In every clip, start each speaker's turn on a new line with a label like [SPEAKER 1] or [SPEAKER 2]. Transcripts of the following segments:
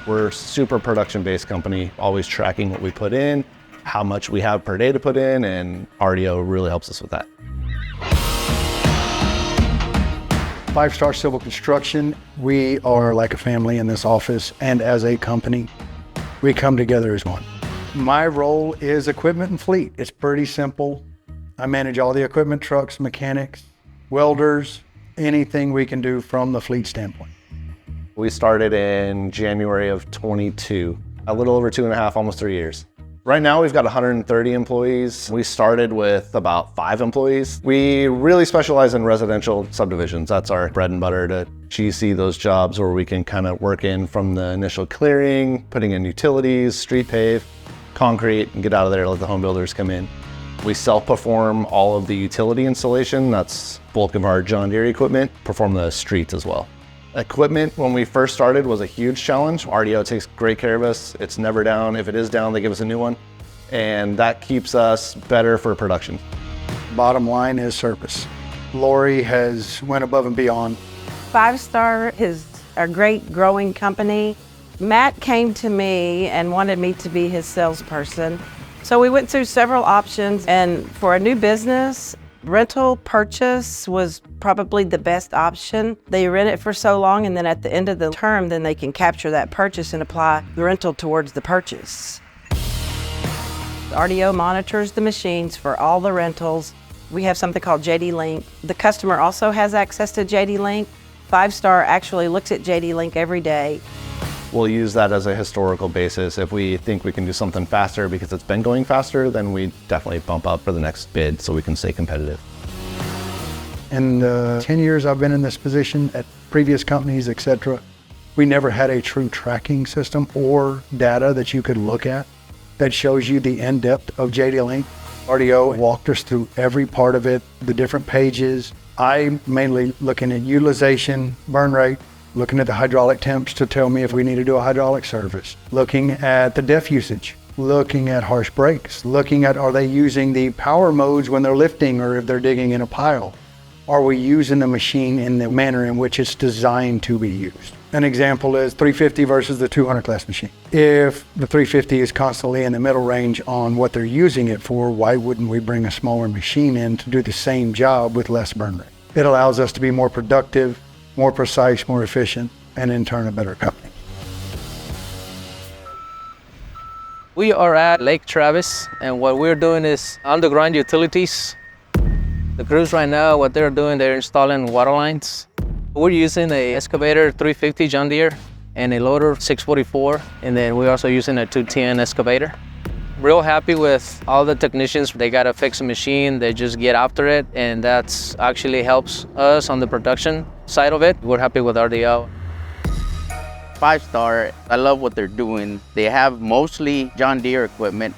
[SPEAKER 1] We're a super production-based company, always tracking what we put in, how much we have per day to put in, and RDO really helps us with that.
[SPEAKER 2] 5 Star Civil Construction, we are like a family in this office, and as a company, we come together as one. My role is equipment and fleet. It's pretty simple. I manage all the equipment, trucks, mechanics, welders, anything we can do from the fleet standpoint.
[SPEAKER 1] We started in January of 22, a little over 2.5, almost 3 years. Right now we've got 130 employees. We started with about 5 employees. We really specialize in residential subdivisions. That's our bread and butter to GC those jobs where we can kind of work in from the initial clearing, putting in utilities, street pave, concrete, and get out of there, let the home builders come in. We self-perform all of the utility installation. That's bulk of our John Deere equipment, perform the streets as well. Equipment, when we first started, was a huge challenge. RDO takes great care of us. It's never down. If it is down, they give us a new one. And that keeps us better for production.
[SPEAKER 2] Bottom line is service. Lori has went above and beyond.
[SPEAKER 3] 5 Star is a great growing company. Matt came to me and wanted me to be his salesperson. So we went through several options, and for a new business, rental purchase was probably the best option. They rent it for so long, and then at the end of the term, then they can capture that purchase and apply the rental towards the purchase. RDO monitors the machines for all the rentals. We have something called JD Link. The customer also has access to JD Link. 5 Star actually looks at JD Link every day.
[SPEAKER 1] We'll use that as a historical basis. If we think we can do something faster because it's been going faster, then we definitely bump up for the next bid so we can stay competitive.
[SPEAKER 2] In the 10 years I've been in this position at previous companies, etc., we never had a true tracking system or data that you could look at that shows you the in-depth of JD Link. RDO walked us through every part of it, the different pages. I'm mainly looking at utilization, burn rate, looking at the hydraulic temps to tell me if we need to do a hydraulic service, looking at the depth usage, looking at harsh brakes, looking at are they using the power modes when they're lifting or if they're digging in a pile. Are we using the machine in the manner in which it's designed to be used? An example is 350 versus the 200 class machine. If the 350 is constantly in the middle range on what they're using it for, why wouldn't we bring a smaller machine in to do the same job with less burn rate? It allows us to be more productive, more precise, more efficient, and in turn a better company.
[SPEAKER 4] We are at Lake Travis, and what we're doing is underground utilities. The crews right now, what they're doing, they're installing water lines. We're using a excavator 350 John Deere and a loader 644, and then we're also using a 210 excavator. Real happy with all the technicians. They gotta fix a machine, they just get after it, and that's actually helps us on the production side of it. We're happy with RDO.
[SPEAKER 5] 5 Star, I love what they're doing. They have mostly John Deere equipment,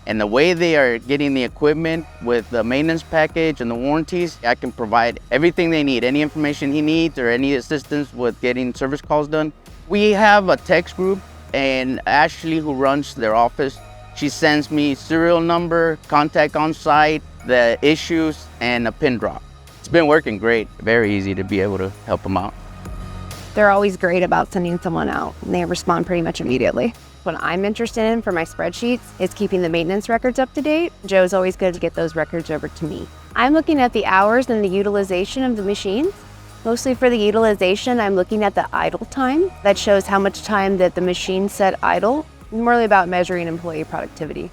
[SPEAKER 5] and the way they are getting the equipment with the maintenance package and the warranties, I can provide everything they need, any information he needs or any assistance with getting service calls done. We have a text group, and Ashley, who runs their office, she sends me serial number, contact on site, the issues, and a pin drop. It's been working great. Very easy to be able to help them out.
[SPEAKER 6] They're always great about sending someone out, and they respond pretty much immediately. What I'm interested in for my spreadsheets is keeping the maintenance records up to date. Joe's always good to get those records over to me. I'm looking at the hours and the utilization of the machines. Mostly for the utilization, I'm looking at the idle time. That shows how much time that the machine set idle. It's more about measuring employee productivity.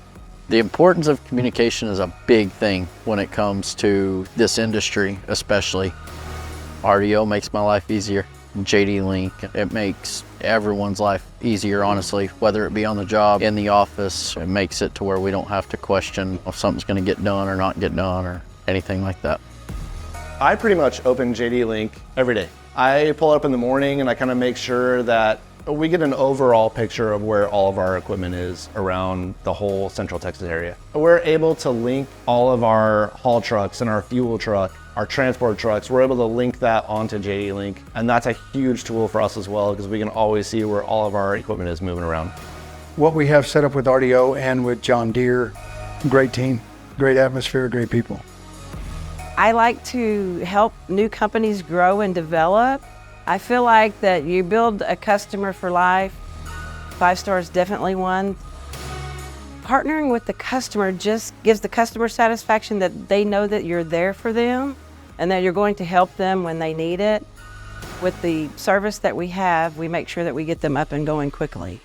[SPEAKER 7] The importance of communication is a big thing when it comes to this industry, especially. RDO makes my life easier. JD Link, it makes everyone's life easier, honestly, whether it be on the job, in the office. It makes it to where we don't have to question if something's gonna get done or not get done or anything like that.
[SPEAKER 1] I pretty much open JD Link every day. I pull it up in the morning and I kind of make sure that we get an overall picture of where all of our equipment is around the whole Central Texas area. We're able to link all of our haul trucks and our fuel truck, our transport trucks. We're able to link that onto JD Link, and that's a huge tool for us as well because we can always see where all of our equipment is moving around.
[SPEAKER 2] What we have set up with RDO and with John Deere, great team, great atmosphere, great people.
[SPEAKER 3] I like to help new companies grow and develop. I feel like that you build a customer for life. 5-star is definitely one. Partnering with the customer just gives the customer satisfaction that they know that you're there for them and that you're going to help them when they need it. With the service that we have, we make sure that we get them up and going quickly.